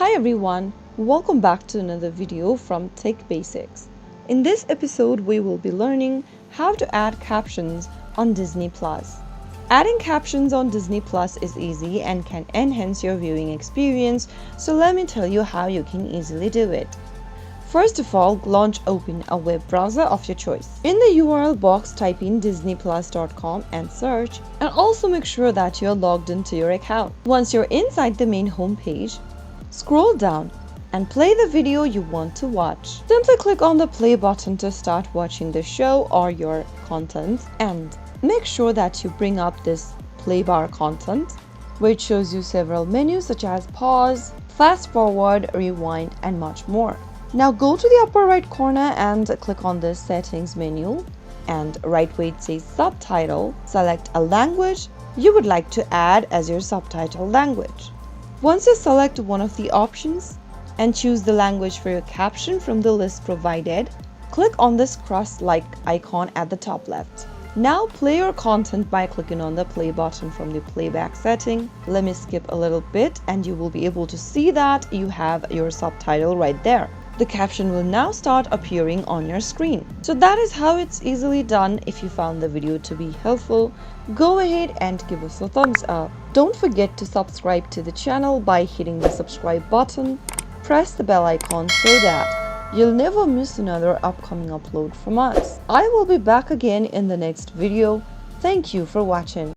Hi everyone, welcome back to another video from Tech Basics. In this episode, we will be learning how to add captions on Disney Plus. Adding captions on Disney Plus is easy and can enhance your viewing experience, so let me tell you how you can easily do it. First of all, open a web browser of your choice. In the URL box, type in disneyplus.com and search, and also make sure that you're logged into your account. Once you're inside the main homepage, scroll down and play the video you want to watch. Simply click on the play button to start watching the show or your content, and make sure that you bring up this play bar content, which shows you several menus such as pause, fast forward, rewind, and much more. Now go to the upper right corner and click on the settings menu, and right where it says subtitle, select a language you would like to add as your subtitle language. Once you select one of the options and choose the language for your caption from the list provided, click on this cross-like icon at the top left. Now play your content by clicking on the play button from the playback setting. Let me skip a little bit and you will be able to see that you have your subtitle right there. The caption will now start appearing on your screen. So that is how it's easily done. If you found the video to be helpful, go ahead and give us a thumbs up. Don't forget to subscribe to the channel by hitting the subscribe button. Press the bell icon so that you'll never miss another upcoming upload from us. I will be back again in the next video. Thank you for watching.